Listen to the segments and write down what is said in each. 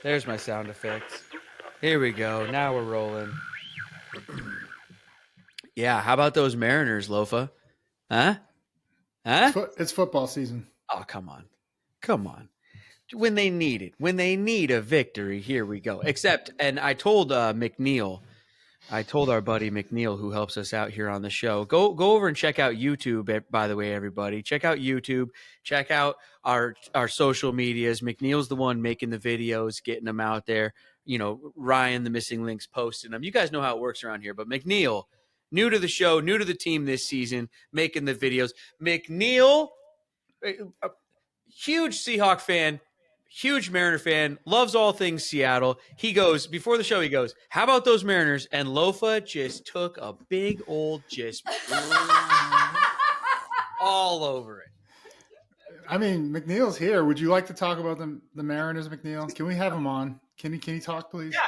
There's my sound effects. Here we go. Now we're rolling. Yeah, how about those Mariners, Lofa? Huh? Huh? It's football season. Oh, come on. Come on. When they need it, when they need a victory, here we go. Except, and I told McNeil, I told our buddy McNeil, who helps us out here on the show, go over and check out YouTube. By the way, everybody, check out YouTube. Check out our social medias. McNeil's the one making the videos, getting them out there. You know, Ryan, the missing links, posting them. You guys know how it works around here. But McNeil, new to the show, new to the team this season, making the videos. McNeil, a huge Seahawk fan. Huge Mariner fan, loves all things Seattle. He goes, before the show, he goes, how about those Mariners? And Lofa just took a big old all over it. I mean, McNeil's here. Would you like to talk about the Mariners, McNeil? Can we have him on? Can he talk, please? Yeah.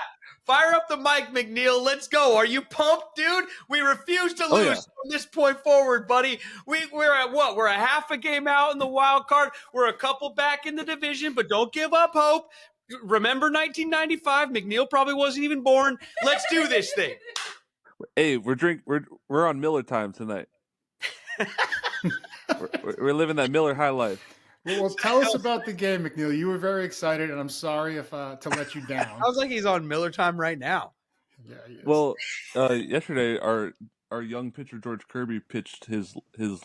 Fire up the mic, McNeil. Let's go. Are you pumped, dude? We refuse to lose from this point forward, buddy. We're at what? We're a half a game out in the wild card. We're a couple back in the division, but don't give up hope. Remember 1995? McNeil probably wasn't even born. Let's do this thing. Hey, we're on Miller time tonight. we're living that Miller high life. Well, tell us about the game, McNeil. You were very excited, and I'm sorry if to let you down. Sounds like he's on Miller time right now. Yeah, he is. Well, yesterday our young pitcher George Kirby pitched his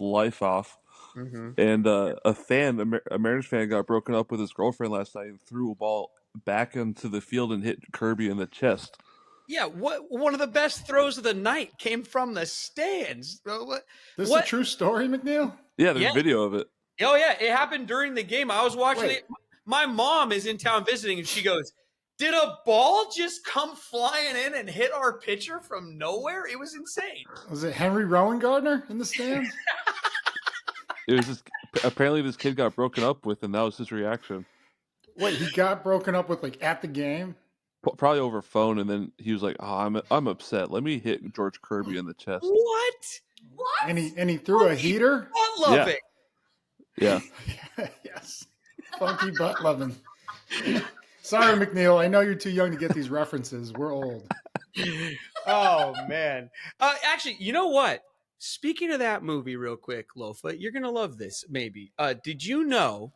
life off, and a Mariners fan got broken up with his girlfriend last night and threw a ball back into the field and hit Kirby in the chest. Yeah, one of the best throws of the night came from the stands. This is a true story, McNeil? Yeah, there's video of it. Oh, yeah, it happened during the game. I was watching it. My mom is in town visiting, and she goes, did a ball just come flying in and hit our pitcher from nowhere? It was insane. Was it Henry Rowan Gardner in the stands? It was just apparently this kid got broken up with, and that was his reaction. Wait, he got broken up with at the game? Probably over phone, and then he was like, "Oh, I'm upset. Let me hit George Kirby in the chest." What? And he threw a heater? Butt loving. Yeah. Yes. Funky butt loving. Sorry, McNeil. I know you're too young to get these references. We're old. Oh, man. Actually, you know what? Speaking of that movie real quick, Lofa, you're going to love this, maybe. Did you know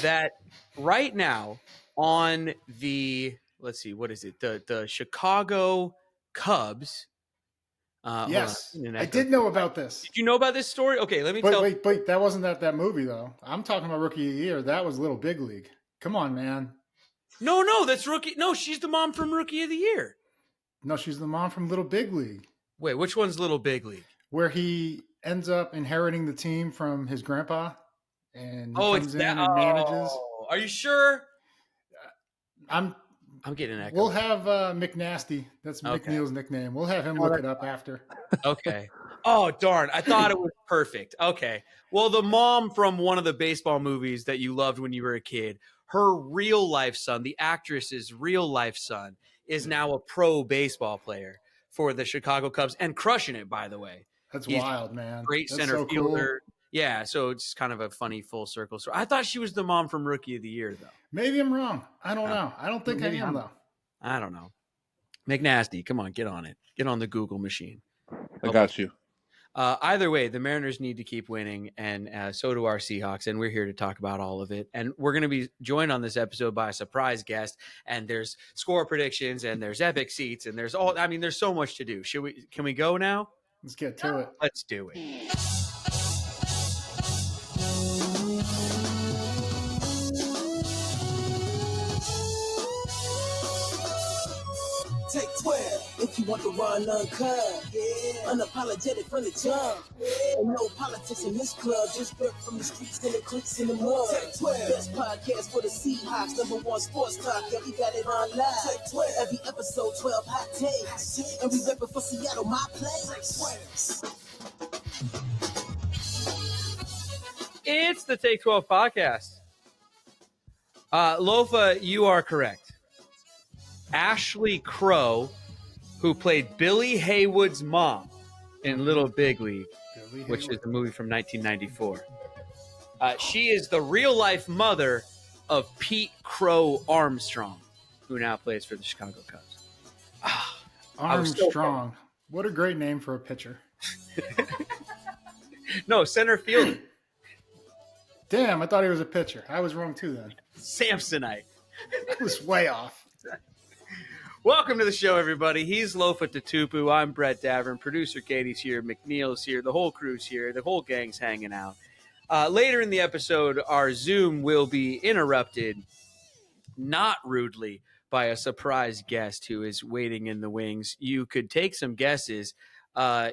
that right now on the, let's see, what is it? The Chicago Cubs. Yes, I did know about this. Did you know about this story? Okay, let me tell you. Wait, that wasn't that movie, though. I'm talking about Rookie of the Year. That was Little Big League. Come on, man. No, that's Rookie. No, she's the mom from Rookie of the Year. No, she's the mom from Little Big League. Wait, which one's Little Big League? Where he ends up inheriting the team from his grandpa, and comes in and manages. Are you sure? I'm getting an echo. We'll have McNasty. That's McNeil's nickname. We'll have him look it up after. Okay. Oh, darn. I thought it was perfect. Okay. Well, the mom from one of the baseball movies that you loved when you were a kid, her real life son, the actress's real life son, is now a pro baseball player for the Chicago Cubs and crushing it, by the way. That's wild, man. Great center fielder. Cool. Yeah, so it's kind of a funny full circle story. I thought she was the mom from Rookie of the Year, though. Maybe I'm wrong. I don't know. I don't think I am, though. I don't know. McNasty, come on, get on it. Get on the Google machine. I got you. Either way, the Mariners need to keep winning, and so do our Seahawks, and we're here to talk about all of it. And we're going to be joined on this episode by a surprise guest, and there's score predictions, and there's epic seats, and there's so much to do. Can we go now? Let's get to it. Let's do it. Take 12 if you want to run uncut. Yeah. Unapologetic from the jump. Yeah. And no politics in this club. Just dirt from the streets and the clicks in the mud. Take 12. Best podcast for the Seahawks. #1 sports talk. Yeah, we got it on live. Take 12. Every episode, 12 hot takes. And we reppin' for Seattle, my place. It's the Take 12 podcast. Lofa, you are correct. Ashley Crow, who played Billy Haywood's mom in Little Big League, which is the movie from 1994. She is the real-life mother of Pete Crow Armstrong. who now plays for the Chicago Cubs. Ah, Armstrong. What a great name for a pitcher. No, center fielder. Damn, I thought he was a pitcher. I was wrong too then. Samsonite. I was way off. Welcome to the show, everybody. He's Lofa and T2. I'm Brett Davern. Producer Katie's here. McNeil's here. The whole crew's here. The whole gang's hanging out. Later in the episode, our Zoom will be interrupted, not rudely, by a surprise guest who is waiting in the wings. You could take some guesses.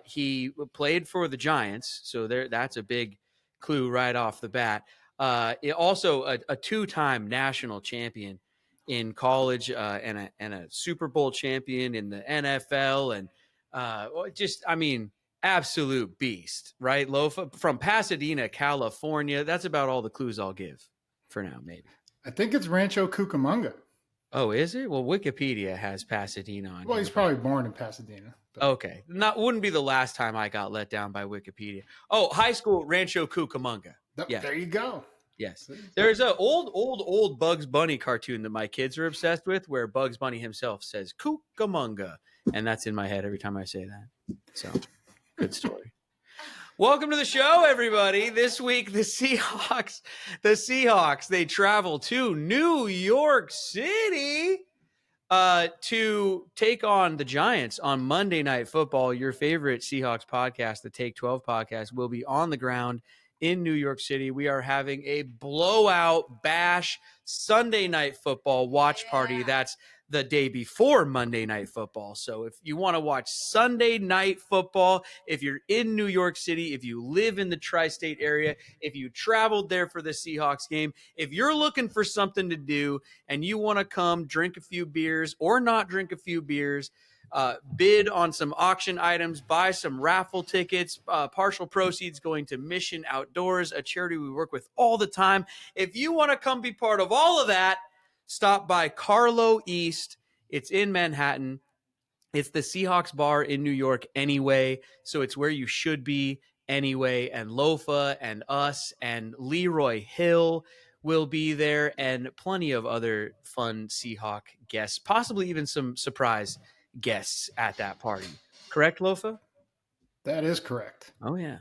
He played for the Giants, so that's a big clue right off the bat. Also, a two-time national champion in college and a Super Bowl champion in the NFL, and absolute beast, right? Lofa from Pasadena, California. That's about all the clues I'll give for now, maybe. I think it's Rancho Cucamonga. Oh, is it? Well, Wikipedia has Pasadena on. Well, he's probably born in Pasadena. But. Okay, wouldn't be the last time I got let down by Wikipedia. Oh, high school Rancho Cucamonga. Yeah, there you go. Yes, there's an old Bugs Bunny cartoon that my kids are obsessed with, where Bugs Bunny himself says Cucamonga, and that's in my head every time I say that. So, good story. Welcome to the show, everybody. This week, the Seahawks, they travel to New York City to take on the Giants on Monday Night Football. Your favorite Seahawks podcast, the Take 12 podcast, will be on the ground in New York City. We are having a blowout bash Sunday Night Football watch party. That's the day before Monday Night Football. So if you want to watch Sunday Night Football, if you're in New York City, if you live in the tri-state area, if you traveled there for the Seahawks game, if you're looking for something to do and you want to come drink a few beers or not drink a few beers, bid on some auction items, buy some raffle tickets, partial proceeds going to Mission Outdoors, a charity we work with all the time. If you want to come be part of all of that, stop by Carlo East. It's in Manhattan. It's the Seahawks bar in New York anyway, so it's where you should be anyway. And Lofa and us and Leroy Hill will be there, and plenty of other fun Seahawk guests, possibly even some surprise guests at that party. Correct, Lofa? That is correct. Oh, yeah.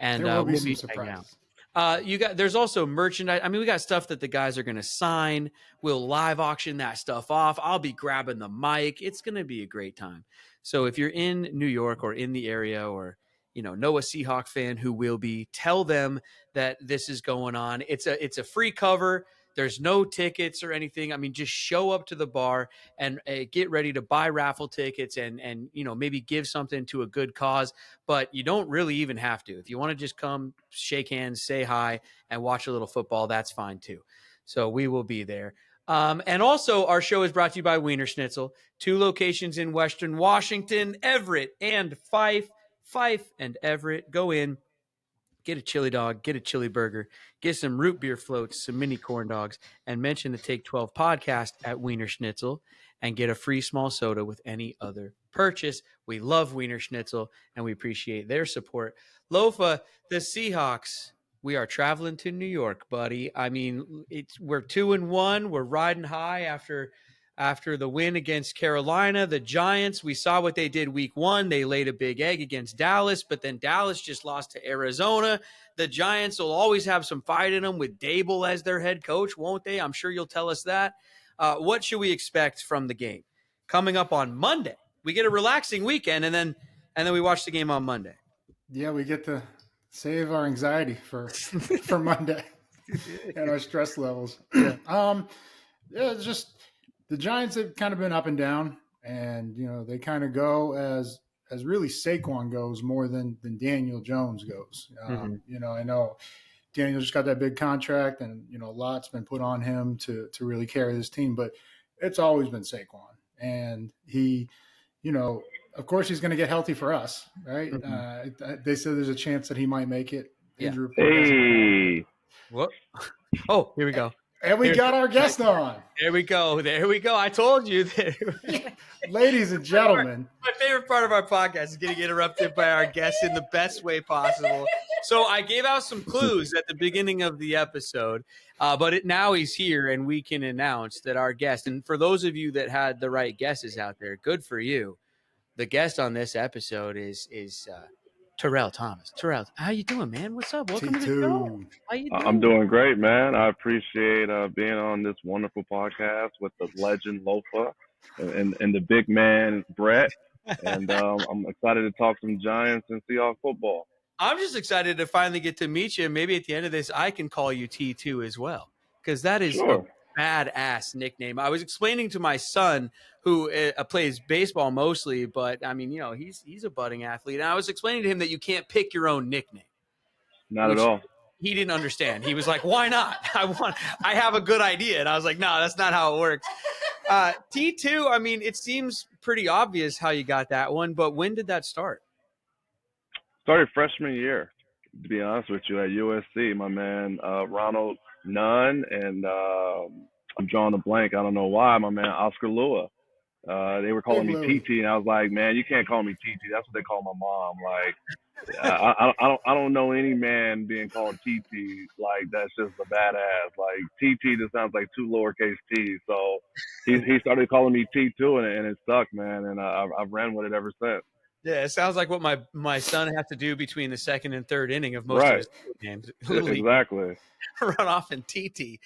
And there will be we'll some surprises. There's also merchandise. I mean, we got stuff that the guys are going to sign. We'll live auction that stuff off. I'll be grabbing the mic. It's going to be a great time. So if you're in New York or in the area, or know a Seahawk fan who will be, tell them that this is going on. It's a free cover. There's no tickets or anything. I mean, just show up to the bar and get ready to buy raffle tickets and maybe give something to a good cause. But you don't really even have to. If you want to just come, shake hands, say hi, and watch a little football, that's fine too. So we will be there. And also, our show is brought to you by Wiener Schnitzel, 2 locations in Western Washington, Everett and Fife. Fife and Everett. Go in. Get a chili dog, get a chili burger, get some root beer floats, some mini corn dogs, and mention the Take 12 podcast at Wiener Schnitzel and get a free small soda with any other purchase. We love Wiener Schnitzel and we appreciate their support. Lofa, the Seahawks, we are traveling to New York, buddy. I mean, we're 2-1. We're riding high after the win against Carolina. The Giants, we saw what they did week 1. They laid a big egg against Dallas, but then Dallas just lost to Arizona. The Giants will always have some fight in them with Dable as their head coach, won't they? I'm sure you'll tell us that. What should we expect from the game? Coming up on Monday, we get a relaxing weekend, and then we watch the game on Monday. Yeah, we get to save our anxiety for Monday and our stress levels. Yeah, it's just the Giants have kind of been up and down, and they kind of go as really Saquon goes more than Daniel Jones goes. I know Daniel just got that big contract, and a lot's been put on him to really carry this team, but it's always been Saquon, and he, of course he's going to get healthy for us, right? They said there's a chance that he might make it. Injury report Hey, what? Oh, here we go. And we got our guest on. There we go. I told you. Ladies and gentlemen. My favorite part of our podcast is getting interrupted by our guests in the best way possible. So I gave out some clues at the beginning of the episode, but now he's here, and we can announce that our guest. And for those of you that had the right guesses out there, good for you. The guest on this episode is Terrell Thomas. Terrell, how you doing, man? What's up? Welcome to the show. T2. How you I'm doing? doing great, man. I appreciate being on this wonderful podcast with the legend Lofa and the big man Brett. And I'm excited to talk some Giants and Seahawks football. I'm just excited to finally get to meet you. Maybe at the end of this, I can call you T2 as well, because that is Sure. a badass nickname. I was explaining to my son, who plays baseball mostly, but I mean, he's a budding athlete, and I was explaining to him that you can't pick your own nickname. Not at all. He didn't understand. He was like, "Why not? I have a good idea." And I was like, "No, that's not how it works." T2. I mean, it seems pretty obvious how you got that one, but when did that start? Started freshman year, to be honest with you, at USC. My man Ronald Nunn and I'm drawing a blank. I don't know why. My man Oscar Lua. They were calling Big me Louie. TT, and I was like, man, you can't call me TT. That's what they call my mom. Like, I don't know any man being called TT like that's just a badass. Like TT just sounds like two lowercase T's. So he started calling me T2, and it stuck, man. And I've ran with it ever since. Yeah, it sounds like what my son has to do between the second and third inning of most of his games. Literally Exactly. run off in TT.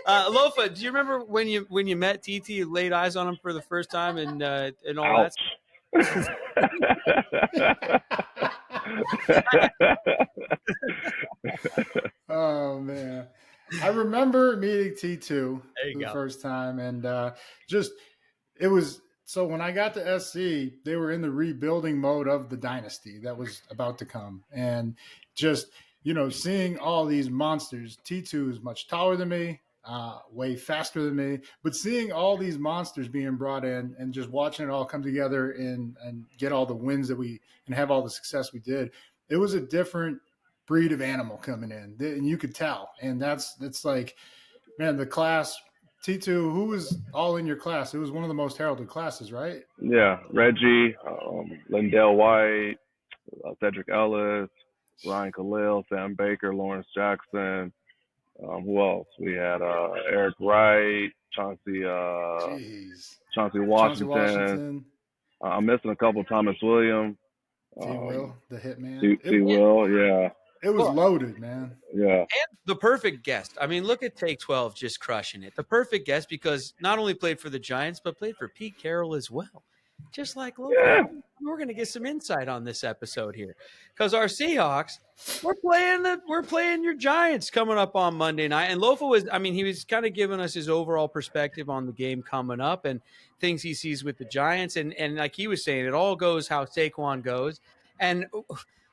Lofa, do you remember when you met TT, you laid eyes on him for the first time and all Ouch. Oh man, I remember meeting T2 There you for the go. first time, and it was so when I got to SC, they were in the rebuilding mode of the dynasty that was about to come, and just seeing all these monsters. T2 is much taller than me, way faster than me, but seeing all these monsters being brought in and just watching it all come together and get all the wins that we and have all the success we did, it was a different breed of animal coming in, and you could tell. And that's like, man, the class T2. Who was all in your class? It was one of the most heralded classes, right? Yeah, Reggie, Lindell White, Cedric Ellis, Ryan Khalil, Sam Baker, Lawrence Jackson. Who else? We had Eric Wright, Chauncey Washington. I'm missing a couple. Thomas Williams. T. Will, the hitman. T. Will, yeah. It was loaded, man. Yeah. And the perfect guest. I mean, look at Take 12 just crushing it. The perfect guest because not only played for the Giants, but played for Pete Carroll as well. Just like Lofa. Yeah. We're going to get some insight on this episode here because our Seahawks, we're playing your Giants coming up on Monday night. And Lofa he was kind of giving us his overall perspective on the game coming up and things he sees with the Giants. And like he was saying, it all goes how Saquon goes. And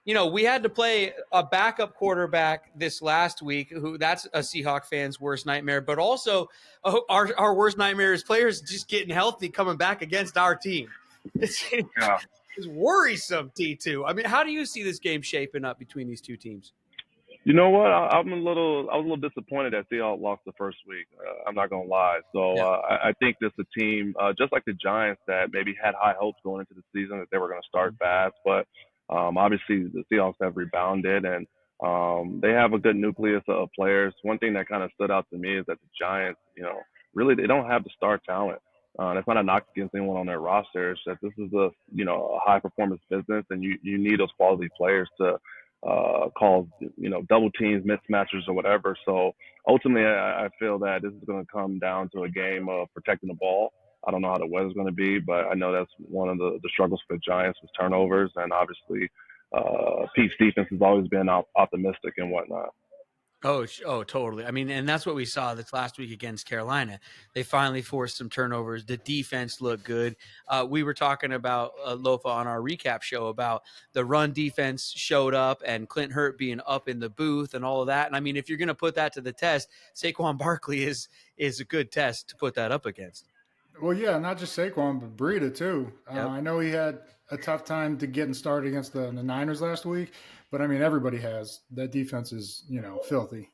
we had to play a backup quarterback this last week, that's a Seahawk fan's worst nightmare, but also our worst nightmare is players just getting healthy coming back against our team. It's worrisome, T2. I mean, how do you see this game shaping up between these two teams? You know what? I was a little disappointed that Seahawks lost the first week. I'm not gonna lie. So I think this is a team just like the Giants that maybe had high hopes going into the season that they were going to start fast, but obviously the Seahawks have rebounded and they have a good nucleus of players. One thing that kind of stood out to me is that the Giants, really they don't have the star talent. That's not a knock against anyone on their roster. It's that this is a high performance business, and you need those quality players to call double teams, mismatches, or whatever. So ultimately, I feel that this is going to come down to a game of protecting the ball. I don't know how the weather's going to be, but I know that's one of the struggles for the Giants with turnovers, and obviously Pete's defense has always been optimistic and whatnot. Oh, totally. I mean, and that's what we saw this last week against Carolina. They finally forced some turnovers. The defense looked good. We were talking about Lofa on our recap show about the run defense showed up and Clint Hurt being up in the booth and all of that. And I mean, if you're going to put that to the test, Saquon Barkley is a good test to put that up against. Well, yeah, not just Saquon, but Breida too. Yep. I know he had a tough time to getting started against the Niners last week, but I mean, everybody has. That defense is, filthy.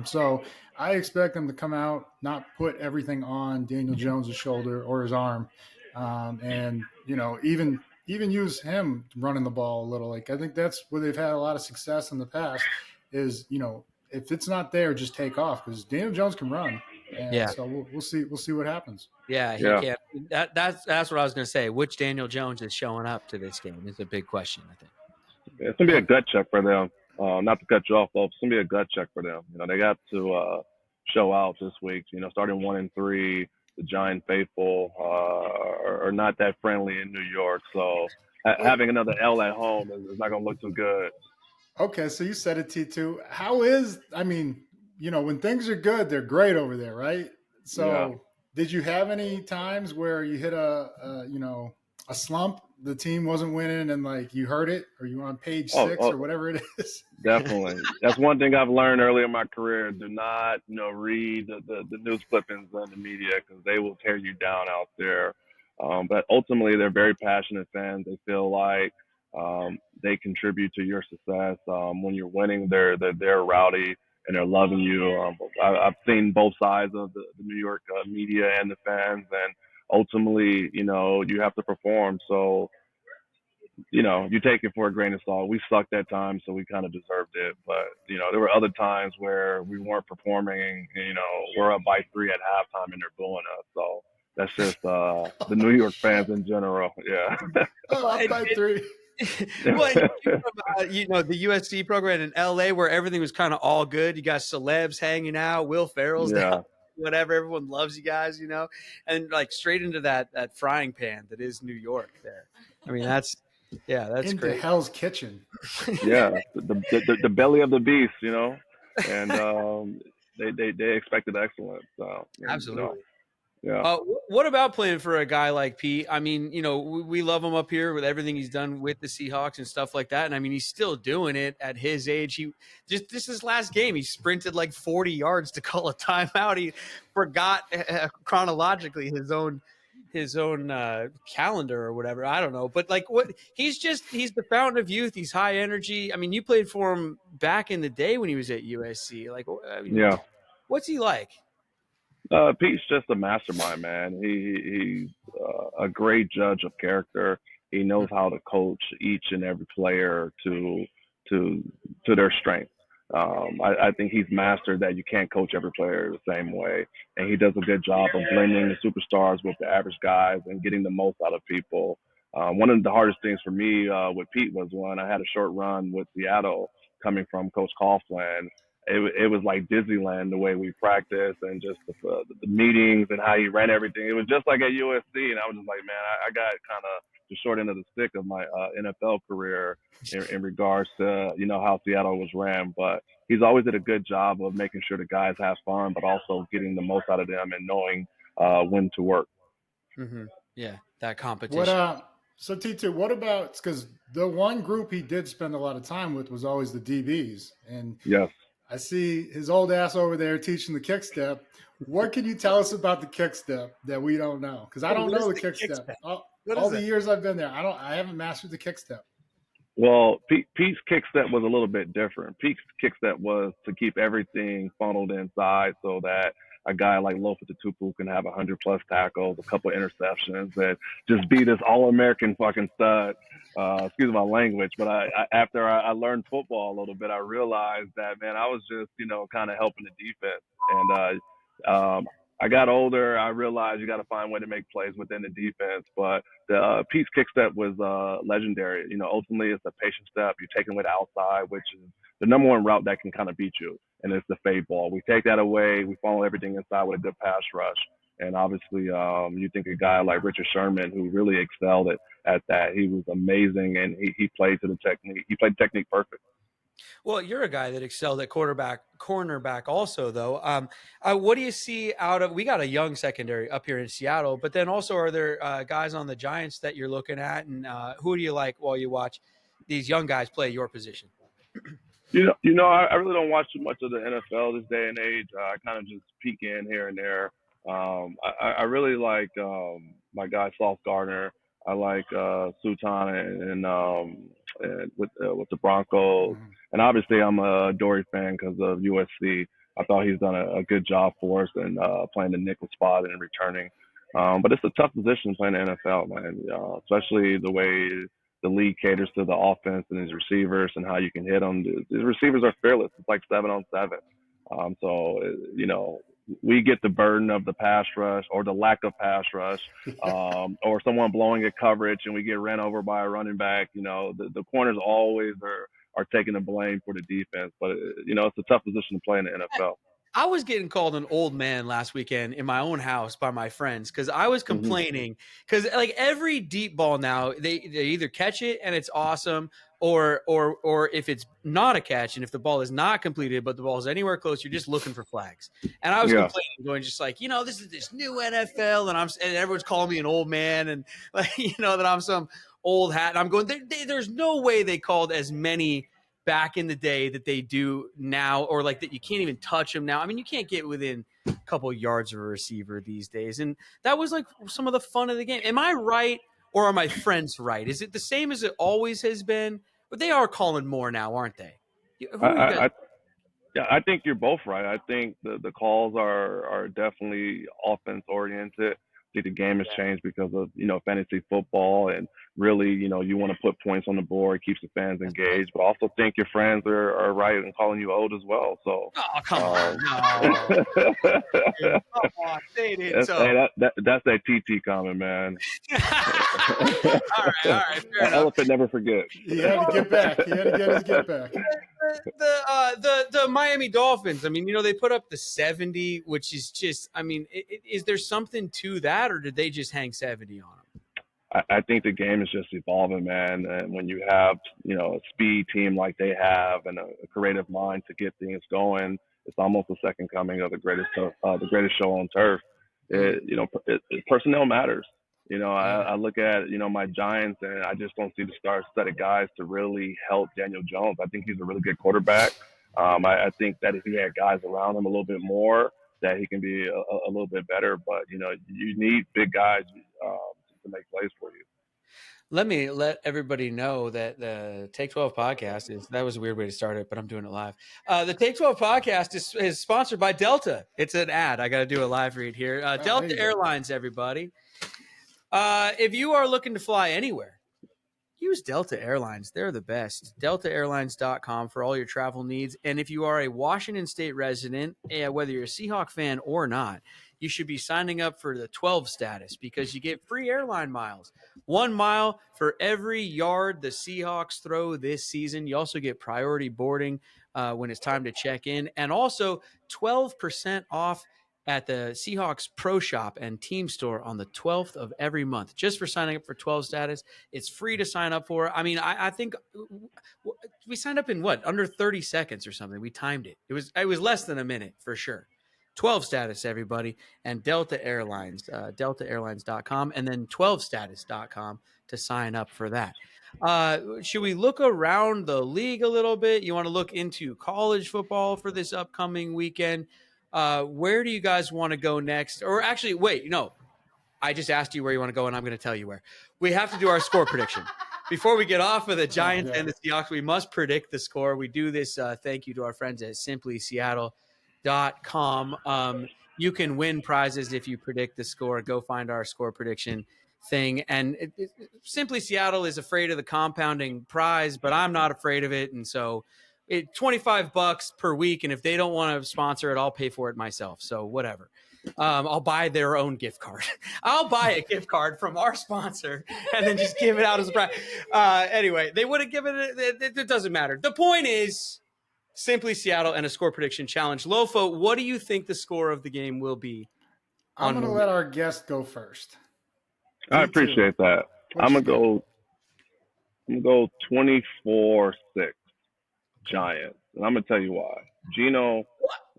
So I expect them to come out, not put everything on Daniel Jones' shoulder or his arm, and even even use him running the ball a little. Like I think that's where they've had a lot of success in the past. Is if it's not there, just take off because Daniel Jones can run, and Yeah. so we'll see what happens. Yeah, he Yeah. can't. That's what I was going to say. Which Daniel Jones is showing up to this game is a big question, I think. It's gonna be a gut check for them. Not to cut you off, folks. It's gonna be a gut check for them. They got to show out this week. Starting 1-3, the Giant faithful are not that friendly in New York, so having another L at home is not gonna look too good. Okay, so you said it, T2. When things are good, they're great over there, right? So, Yeah. did you have any times where you hit a slump, the team wasn't winning, and like you heard it, or you were on page 6 or whatever it is? Definitely. That's one thing I've learned early in my career. Do not, read the news clippings on the media because they will tear you down out there. But ultimately, they're very passionate fans. They feel like they contribute to your success. When you're winning, they're rowdy and they're loving you. I've seen both sides of the New York media and the fans, and ultimately, you have to perform. So you take it for a grain of salt. We sucked that time, so we kind of deserved it. But, there were other times where we weren't performing. We're up by 3 at halftime and they're booing us. So that's just the New York fans in general. Yeah. Up by 3. Well, from, the USC program in LA where everything was kind of all good. You got celebs hanging out, Will Ferrell's down, whatever. Everyone loves you guys, and like straight into that frying pan that is New York there. I mean, that's into great. Hell's Kitchen. Yeah, the belly of the beast, and they expected excellence. So, absolutely. Yeah. What about playing for a guy like Pete? I mean, we love him up here with everything he's done with the Seahawks and stuff like that. And I mean, he's still doing it at his age. He just his last game, he sprinted like 40 yards to call a timeout. He forgot chronologically his own calendar or whatever. I don't know, but like he's the fountain of youth. He's high energy. I mean, you played for him back in the day when he was at USC. Like, what's he like? Pete's just a mastermind, man. He's a great judge of character. He knows how to coach each and every player to their strength. I think he's mastered that you can't coach every player the same way, and he does a good job of blending the superstars with the average guys and getting the most out of people. One of the hardest things for me with Pete was when I had a short run with Seattle coming from Coach Coughlin. It was like Disneyland the way we practiced and just the meetings and how he ran everything. It was just like at USC, and I was just like, man, I got kind of the short end of the stick of my NFL career in regards to how Seattle was ran. But he's always did a good job of making sure the guys have fun, but also getting the most out of them and knowing when to work. Mm-hmm. Yeah, that competition. So T2, what about, because the one group he did spend a lot of time with was always the DBs, and yes. I see his old ass over there teaching the kick step. What can you tell us about the kick step that we don't know? Because I don't know the kick step. All the years I've been there, I haven't mastered the kick step. Well, Pete's kick step was a little bit different. Pete's kick step was to keep everything funneled inside so that a guy like Lofa and T2 can have 100+ tackles, a couple of interceptions, and just be this all-American fucking stud. Excuse my language, but after I learned football a little bit, I realized that, man, I was just, kind of helping the defense. And I got older. I realized you got to find a way to make plays within the defense. But the Pete's kick step was legendary. Ultimately, it's a patient step. You're taking away the outside, which is the number one route that can kind of beat you, and it's the fade ball. We take that away. We funnel everything inside with a good pass rush. And obviously, you think a guy like Richard Sherman, who really excelled at that. He was amazing, and he played to the technique. He played technique perfect. Well, you're a guy that excelled at cornerback also, though. What do you see out of – we got a young secondary up here in Seattle, but then also are there guys on the Giants that you're looking at, and who do you like while you watch these young guys play your position? I really don't watch too much of the NFL this day and age. I kind of just peek in here and there. I really like my guy Sauce Gardner. I like Sultan and with the Broncos. Mm-hmm. And obviously, I'm a Dory fan because of USC. I thought he's done a good job for us in playing the nickel spot and returning. But it's a tough position playing the NFL, man. Especially the way the league caters to the offense and his receivers and how you can hit them. His receivers are fearless. It's like 7-on-7. So we get the burden of the pass rush or the lack of pass rush, or someone blowing a coverage and we get ran over by a running back. The corners always are taking the blame for the defense. But it's a tough position to play in the NFL. I was getting called an old man last weekend in my own house by my friends because I was complaining because like every deep ball now they either catch it and it's awesome or if it's not a catch and if the ball is not completed but the ball is anywhere close, you're just looking for flags. And I was complaining, going just like, this is this new NFL and everyone's calling me an old man and like that I'm some old hat. And I'm going, there's no way they called as many back in the day that they do now, or like that you can't even touch them now. I mean, you can't get within a couple of yards of a receiver these days. And that was like some of the fun of the game. Am I right? Or are my friends right? Is it the same as it always has been? But they are calling more now, aren't they? Who are you guys? I think you're both right. I think the calls are definitely offense oriented. I think the game has changed because of fantasy football and really you want to put points on the board, keeps the fans engaged. But I also think your friends are right in calling you old as well. So come on, no. Come on, say it. That's that TT comment, man. all right. Elephant never forgets. He had to get back. He had to get his get back. The Miami Dolphins, I mean, they put up the 70, which is just, I mean, is there something to that, or did they just hang 70 on them? I think the game is just evolving, man. And when you have, a speed team like they have and a creative mind to get things going, it's almost the second coming of the greatest show on turf. Personnel matters. I look at, my Giants and I just don't see the star set of guys to really help Daniel Jones. I think he's a really good quarterback. I think that if he had guys around him a little bit more, that he can be a little bit better. But, you need big guys to make plays for you. Let me let everybody know that the Take 12 podcast that was a weird way to start it, but I'm doing it live. The Take 12 podcast is sponsored by Delta. It's an ad. I got to do a live read here. Delta Airlines, everybody. If you are looking to fly anywhere, use Delta Airlines. They're the best. DeltaAirlines.com for all your travel needs. And if you are a Washington State resident, whether you're a Seahawks fan or not, you should be signing up for the 12 status because you get free airline miles. 1 mile for every yard the Seahawks throw this season. You also get priority boarding when it's time to check in. And also 12% off at the Seahawks Pro Shop and Team Store on the 12th of every month. Just for signing up for 12 status. It's free to sign up for. I mean, I think we signed up in under 30 seconds or something. We timed it. It was less than a minute for sure. 12 status, everybody, and Delta Airlines, deltaairlines.com, and then 12status.com to sign up for that. Should we look around the league a little bit? You want to look into college football for this upcoming weekend? Where do you guys want to go next? Or actually, wait, no. I just asked you where you want to go, and I'm going to tell you where. We have to do our score prediction. Before we get off of the Giants and the Seahawks, we must predict the score. We do this thank you to our friends at simplyseattle.com. You can win prizes if you predict the score. Go find our score prediction thing. And Simply Seattle is afraid of the compounding prize, but I'm not afraid of it. And so $25 per week. And if they don't want to sponsor it, I'll pay for it myself. So whatever. I'll buy their own gift card. I'll buy a gift card from our sponsor and then just give it out as a prize. Anyway, they would have given it doesn't matter. The point is Simply Seattle and a score prediction challenge. Lofa, what do you think the score of the game will be? I'm going to let our guest go first. I appreciate that. I'm going to go 24-6 Giants. And I'm going to tell you why. Geno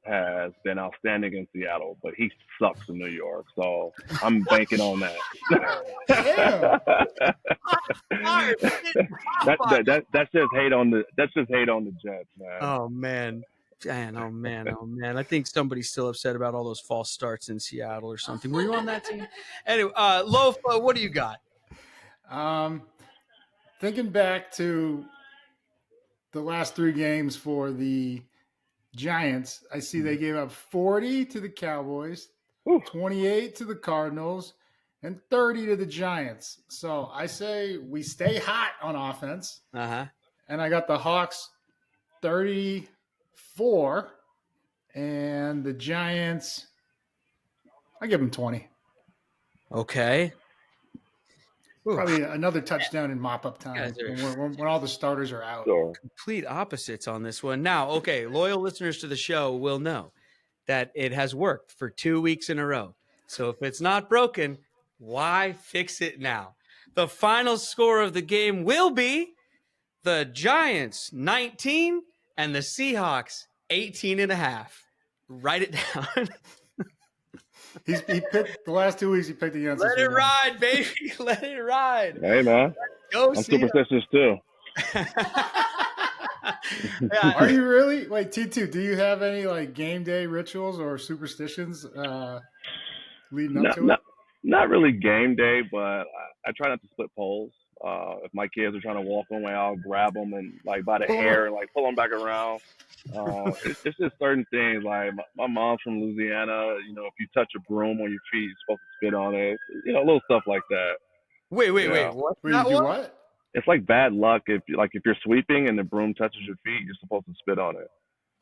has been outstanding in Seattle, but he sucks in New York. So I'm banking on that. That's just hate on the Jets, man. Oh man. I think somebody's still upset about all those false starts in Seattle or something. Were you on that team? Anyway, Lofa, what do you got? Thinking back to the last 3 games for the Giants, I see they gave up 40 to the Cowboys, 28 to the Cardinals, and 30 to the Giants. So I say we stay hot on offense. Uh-huh. And I got the Hawks 34 and the Giants, I give them 20. Okay. Ooh, Probably another touchdown in mop-up time guys are when all the starters are out. So complete opposites on this one. Now, okay, loyal listeners to the show will know that it has worked for 2 weeks in a row. So if it's not broken, why fix it now? The final score of the game will be the Giants 19 and the Seahawks 18 and a half. Write it down. He picked the last 2 weeks. He picked against us. Let it ride, baby. Let it ride. hey man, Go I'm Seahawks. superstitious too. Yeah, Are you really? Wait, T2, do you have any like game day rituals or superstitions leading up to it? Not really game day, but I try not to split poles. If my kids are trying to walk one way, I'll grab them and like by the hair and like pull them back around. It's just certain things. Like my mom's from Louisiana. You know, if you touch a broom on your feet, you're supposed to spit on it. You know, little stuff like that. Wait. Yeah. What? Wait, you do what? It's like bad luck if you're sweeping and the broom touches your feet, you're supposed to spit on it.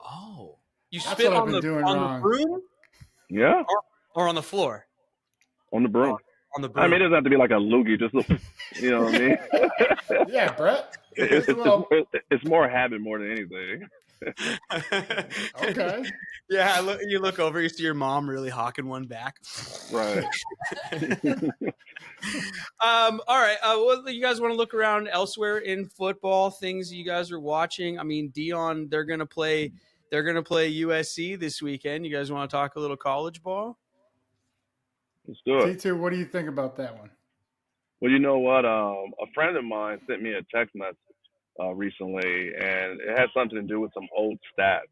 Oh, you That's spit what I've on been doing the wrong. broom Yeah, or on the floor? on the broom. On the broom. I mean, it doesn't have to be like a loogie, just you know what I mean. Yeah, Brett. It's more habit more than anything. Okay. Yeah, you look over, you see your mom really hawking one back. Right. All right. Well, you guys want to look around elsewhere in football? Things you guys are watching? I mean, Dion, they're gonna play USC this weekend. You guys want to talk a little college ball? Let's do it. T2, what do you think about that one? Well, you know what? A friend of mine sent me a text message recently, and it had something to do with some old stats.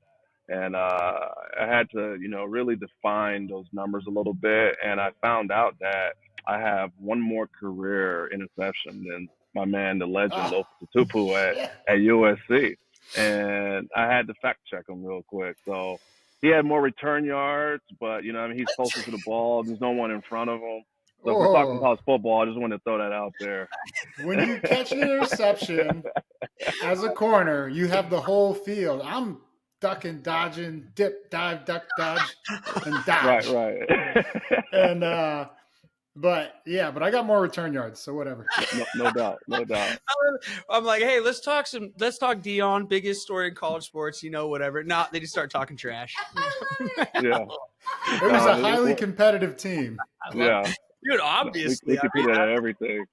And I had to, really define those numbers a little bit. And I found out that I have one more career interception than my man, the legend, Lofa and T2 at USC. And I had to fact check him real quick. So he had more return yards, but, he's closer to the ball. There's no one in front of him. So if we're talking college football, I just wanted to throw that out there. When you catch an interception as a corner, you have the whole field. I'm ducking, dodging, dip, dive, duck, dodge, and dodge. Right. And but I got more return yards, so whatever. No doubt. I'm like, hey, let's talk Dion, biggest story in college sports, whatever. Nah, they just start talking trash. Yeah. It was a highly competitive team. Yeah. Dude, obviously. We competed at everything.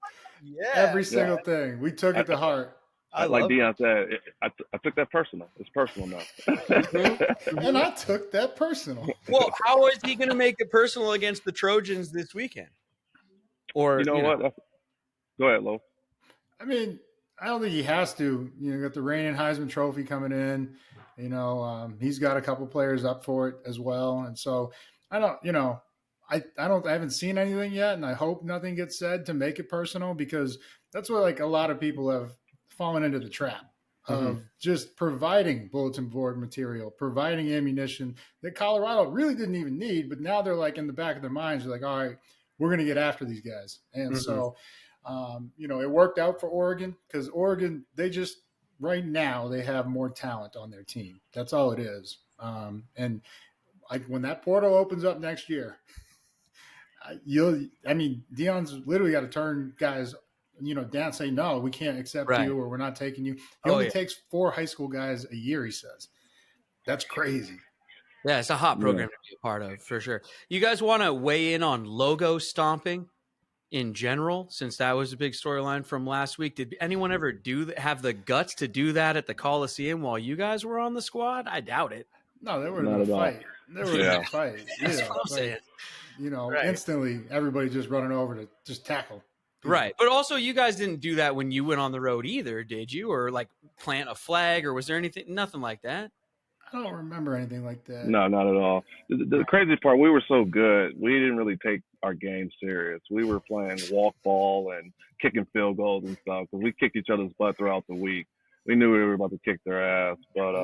Yeah. Every single thing. We took it to heart. Like Dion said, I took that personal. It's personal now. And I took that personal. Well, how is he going to make it personal against the Trojans this weekend? Or you know what? Go ahead, Lo. I mean, I don't think he has to. Got the reigning Heisman Trophy coming in. He's got a couple players up for it as well. And so I don't. I haven't seen anything yet, and I hope nothing gets said to make it personal, because that's what like a lot of people have fallen into the trap of just providing bulletin board material, providing ammunition that Colorado really didn't even need, but now they're like in the back of their minds, they're like, all right, we're going to get after these guys. And so, it worked out for Oregon, because Oregon, right now they have more talent on their team. That's all it is. And like when that portal opens up next year, Dion's literally got to turn guys, down, say, no, we can't accept you, or we're not taking you. He only takes 4 high school guys a year, he says. That's crazy. Yeah, it's a hot program to be a part of, for sure. You guys want to weigh in on logo stomping in general, since that was a big storyline from last week? Did anyone ever have the guts to do that at the Coliseum while you guys were on the squad? I doubt it. No, they were in a fight. They were in a fight. That's what I'm saying. Instantly everybody just running over to just tackle. Right. But also you guys didn't do that when you went on the road either, did you? Or like plant a flag, or was there nothing like that? I don't remember anything like that. No, not at all. The crazy part, we were so good, we didn't really take our game serious. We were playing walk ball and kicking field goals and stuff, because we kicked each other's butt throughout the week. We knew we were about to kick their ass. But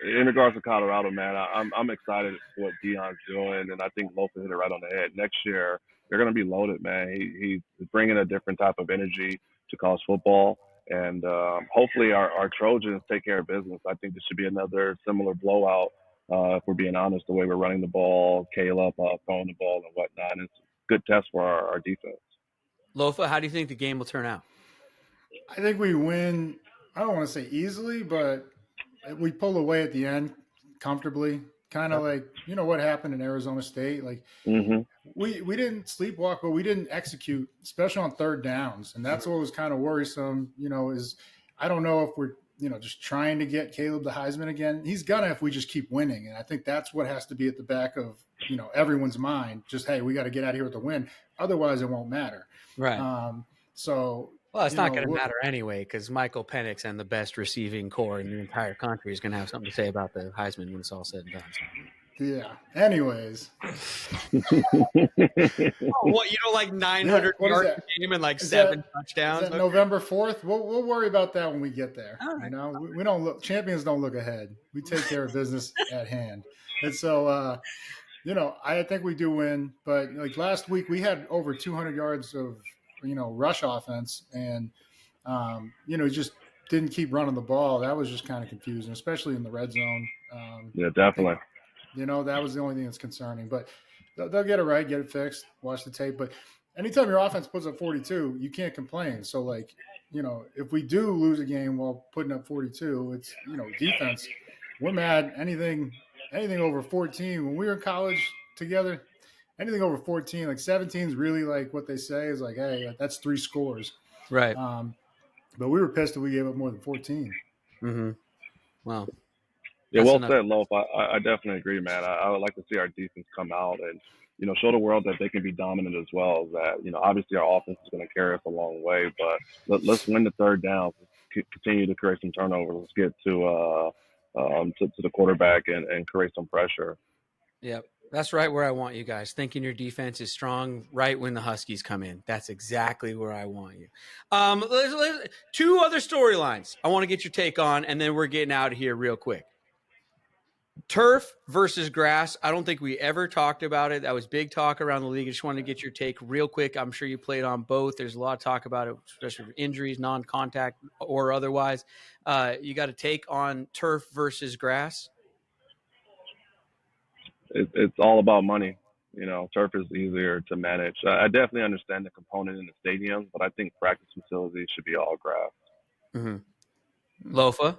in regards to Colorado, man, I'm excited for what Dion's doing, and I think Lofa hit it right on the head. Next year, they're going to be loaded, man. He's bringing a different type of energy to college football. And hopefully our Trojans take care of business. I think this should be another similar blowout. If we're being honest, the way we're running the ball, Caleb throwing the ball and whatnot, and it's a good test for our defense. Lofa, how do you think the game will turn out? I think we win. I don't want to say easily, but we pull away at the end comfortably. Kind of like what happened in Arizona State. Like we didn't sleepwalk, but we didn't execute, especially on third downs, and that's what was kind of worrisome. Is I don't know if we're just trying to get Caleb the Heisman again. He's gonna if we just keep winning, and I think that's what has to be at the back of everyone's mind. Just hey, we got to get out of here with a win, otherwise it won't matter. Right. Well, it's not going to matter anyway because Michael Penix and the best receiving core in the entire country is going to have something to say about the Heisman when it's all said and done. Yeah. Anyways. What, you don't like 900 yards a game and like 7 touchdowns? Is that November 4th? We'll worry about that when we get there. All right. We don't look. Champions don't look ahead. We take care of business at hand. And so, I think we do win. But like last week, we had over 200 yards of rush offense, and just didn't keep running the ball. That was just kind of confusing, especially in the red zone. Yeah, definitely. That was the only thing that's concerning. But they'll get it right, get it fixed, watch the tape. But anytime your offense puts up 42, you can't complain. So, like, if we do lose a game while putting up 42, it's, defense. We're mad. Anything over 14. When we were in college together, anything over 14, like 17 is really like what they say is like, hey, that's 3 scores. Right. But we were pissed that we gave up more than 14. Mm-hmm. Wow. Yeah, well said, Loaf. I definitely agree, man. I would like to see our defense come out and, show the world that they can be dominant as well. That, obviously our offense is going to carry us a long way, but let's win the third down, continue to create some turnovers. Let's get to the quarterback and create some pressure. Yep. That's right where I want you guys. Thinking your defense is strong right when the Huskies come in. That's exactly where I want you. 2 other storylines I want to get your take on, and then we're getting out of here real quick. Turf versus grass. I don't think we ever talked about it. That was big talk around the league. I just wanted to get your take real quick. I'm sure you played on both. There's a lot of talk about it, especially for injuries, non-contact or otherwise. You got a take on turf versus grass? It's all about money. Turf is easier to manage. I definitely understand the component in the stadiums, but I think practice facilities should be all grass. Mm-hmm. Lofa?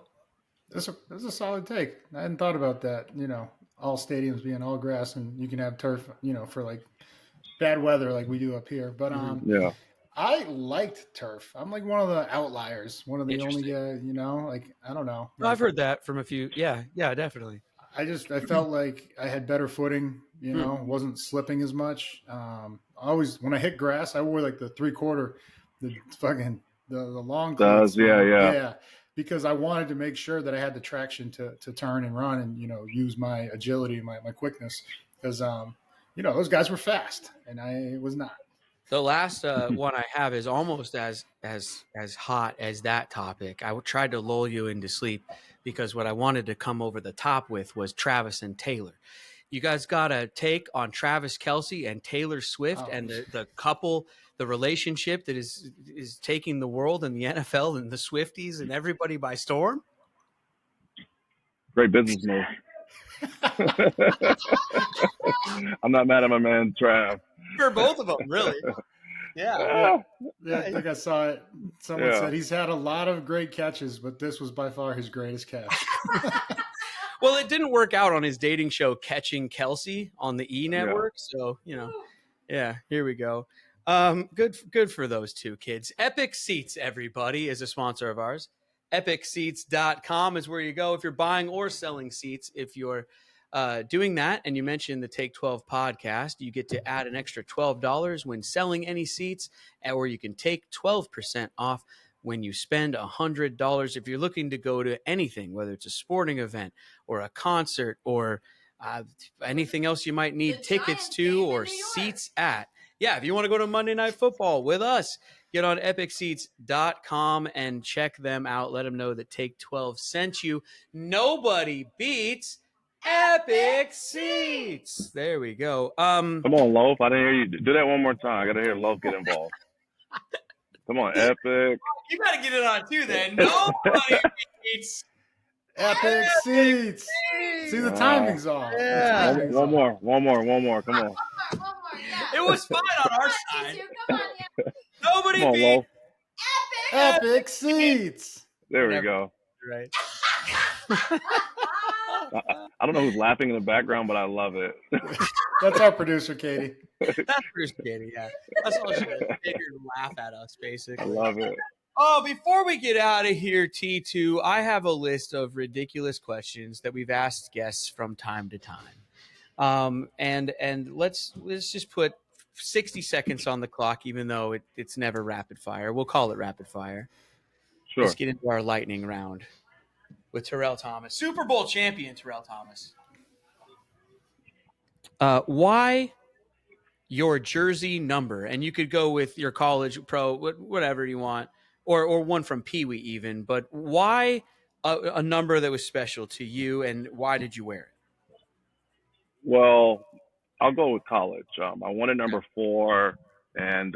That's a solid take. I hadn't thought about that. All stadiums being all grass, and you can have turf. For like bad weather, like we do up here. But yeah, I liked turf. I'm like one of the outliers. One of the only guys. Like I don't know. No, I've heard that from a few. Yeah, definitely. I felt like I had better footing. Wasn't slipping as much. Always when I hit grass, I wore like the 3/4, the long cleats. Yeah. Because I wanted to make sure that I had the traction to turn and run and, use my agility, my quickness. Because, those guys were fast and I was not. The last one I have is almost as hot as that topic. I tried to lull you into sleep because what I wanted to come over the top with was Travis and Taylor. You guys got a take on Travis Kelce and Taylor Swift and the couple, the relationship that is taking the world and the NFL and the Swifties and everybody by storm? Great business move. I'm not mad at my man Trav. For both of them, really. Yeah. I think I saw it. Someone said he's had a lot of great catches, but this was by far his greatest catch. Well, it didn't work out on his dating show, Catching Kelsey, on the E! Network. So, here we go. Good for those 2 kids. Epic Seats, everybody, is a sponsor of ours. EpicSeats.com is where you go if you're buying or selling seats. If you're doing that and you mention the Take 12 podcast, you get to add an extra $12 when selling any seats, or you can take 12% off when you spend $100. If you're looking to go to anything, whether it's a sporting event or a concert or anything else you might need tickets to or seats at. Yeah, if you want to go to Monday Night Football with us, get on EpicSeats.com and check them out. Let them know that Take 12 sent you. Nobody beats Epic seats. There we go. Come on, Loaf. I didn't hear you. Do that one more time. I got to hear Loaf get involved. Come on, Epic. You got to get it on too then. Nobody beats Epic seats. See, the timing's off. Yeah. The timing's One off. more. Come on. It was fine on our side. Nobody Come on, beats Loaf. Epic seats. There we go. Right. I don't know who's laughing in the background, but I love it. That's our producer, Katie. That's Bruce Katie, yeah. That's all she does. Make her laugh at us, I basically. love it. Oh, before we get out of here, T2, I have a list of ridiculous questions that we've asked guests from time to time. And let's just put 60 seconds on the clock, even though it's never rapid fire. We'll call it rapid fire. Sure. Let's get into our lightning round with Terrell Thomas, Super Bowl champion Terrell Thomas. Why your jersey number? And you could go with your college, pro, whatever you want, or one from Pee Wee even. But why a number that was special to you, and why did you wear it? Well, I'll go with college. I wanted number 4, and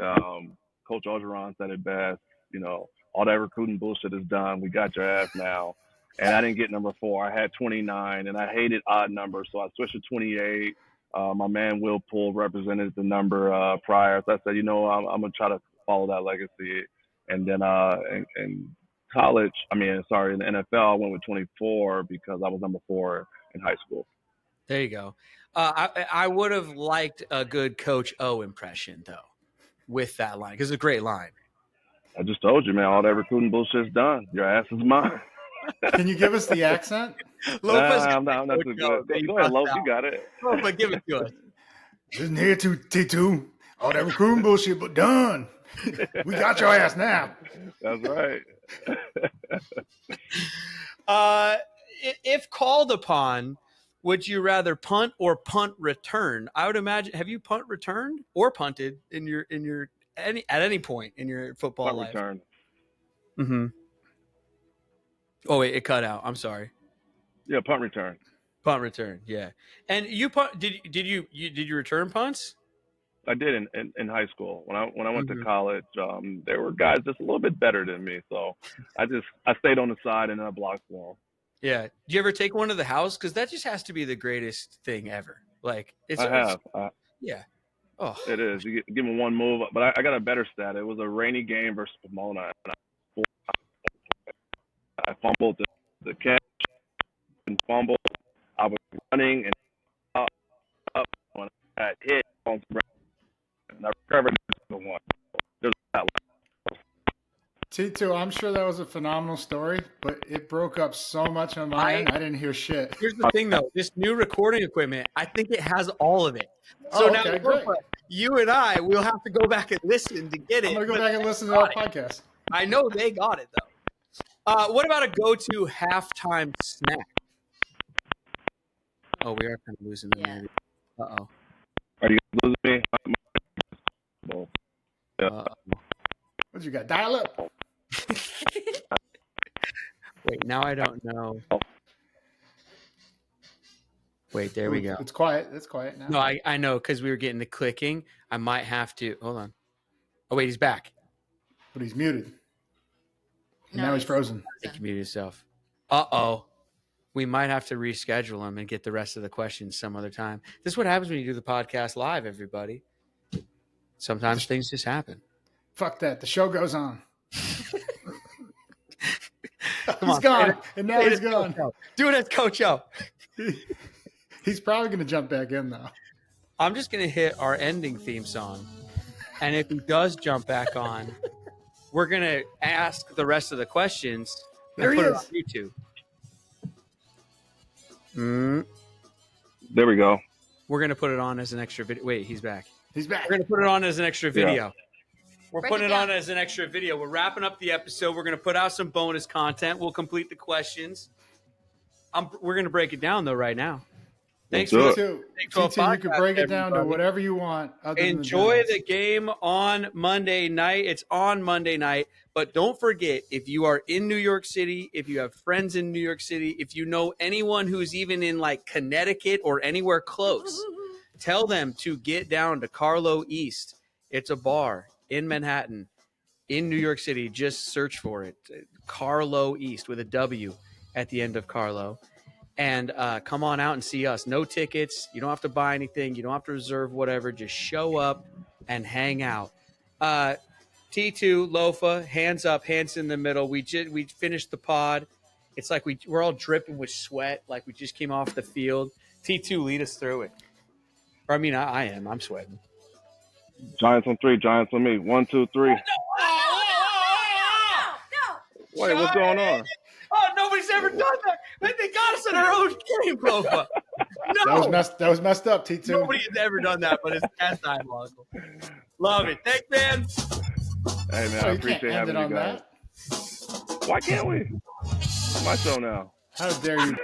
Coach Orgeron said it best. You know, all that recruiting bullshit is done. We got your ass now. And I didn't get number 4. I had 29, and I hated odd numbers, so I switched to 28. My man Will Poole represented the number prior, so I said, you know, I'm gonna try to follow that legacy. And then in college, in the NFL, I went with 24 because I was number 4 in high school. There you go. I would have liked a good Coach O impression though, with that line, because it's a great line. I just told you, man, all that recruiting bullshit's done. Your ass is mine. Can you give us the accent? I'm not too good. Go ahead, Loaf. You got it. Lofa, give it to us. Listen here to T2. All that recruiting bullshit, but done. We got your ass now. That's right. If called upon, would you rather punt or punt return? I would imagine. Have you punt returned or punted in your at any point in your football Punt life? return. Mm-hmm. Oh wait, it cut out. I'm sorry. Yeah, punt return. Punt return. Yeah. And you punt? Did you return punts? I did in high school. When I went to college, there were guys just a little bit better than me, so I stayed on the side and I blocked for them. Yeah. Did you ever take one to the house? Because that just has to be the greatest thing ever. Like I have. Yeah. Oh, it is. You give them one move, but I got a better stat. It was a rainy game versus Pomona, and I fumbled the catch and fumbled. I was running and up when I got hit on the ground, and I recovered the one. There's that T2, I'm sure that was a phenomenal story, but it broke up so much on my end, I didn't hear shit. here's the thing, though. This new recording equipment, I think it has all of it. So now, great. you and I will have to go back and listen to get it. I'm going to go back and listen to our podcast. I know they got it, though. What about a go-to halftime snack? Oh, we are kind of losing them. Yeah. Uh-oh. Are you losing me? What you got? Dial up. Wait, now I don't know. Wait, there we go. It's quiet. It's quiet now. No, I know, because we were getting the clicking. I might have to. Hold on. Oh, wait, he's back. But he's muted. And No, now he's frozen. He can mute himself. Uh-oh. We might have to reschedule him and get the rest of the questions some other time. This is what happens when you do the podcast live, everybody. Sometimes things just happen. Fuck that. The show goes on. Come He's on, gone. And now he's gone. Do it as Coach O. He's probably going to jump back in, though. I'm just going to hit our ending theme song. And if he does jump back on, we're going to ask the rest of the questions and There he put it is. on YouTube. Mm. There we go. We're going to put it on as an extra video. Wait, he's back. He's back. We're going to put it on as an extra video. We're Break putting it it on down. as an extra video. We're wrapping up the episode. We're going to put out some bonus content. We'll complete the questions. We're going to break it down, though, right now. Thanks Let's for do listening it. to the Big 12 T2, you could podcast, break it down to everybody. whatever you want. Other Enjoy than the game on Monday night. It's on Monday night. But don't forget, if you are in New York City, if you have friends in New York City, if you know anyone who's even in like Connecticut or anywhere close, tell them to get down to Carlo East. It's a bar in Manhattan, in New York City. Just search for it. Carlo East with a W at the end of Carlo. And come on out and see us. No tickets. You don't have to buy anything. You don't have to reserve whatever. Just show up and hang out. T2, Lofa, hands up, hands in the middle. We finished the pod. It's like we're all dripping with sweat, like we just came off the field. T2, lead us through it. Or I mean, I am. I'm sweating. Giants on 3, Giants on me. 1, 2, 3. Wait, what's going on? Oh, nobody's ever done that. They got us in our own game, Lofa. No. That was messed up, T2. Nobody has ever done that, but that's diabolical. Love it. Thanks, man. Hey, man, I appreciate having you guys. Why can't we? It's my show now. How dare you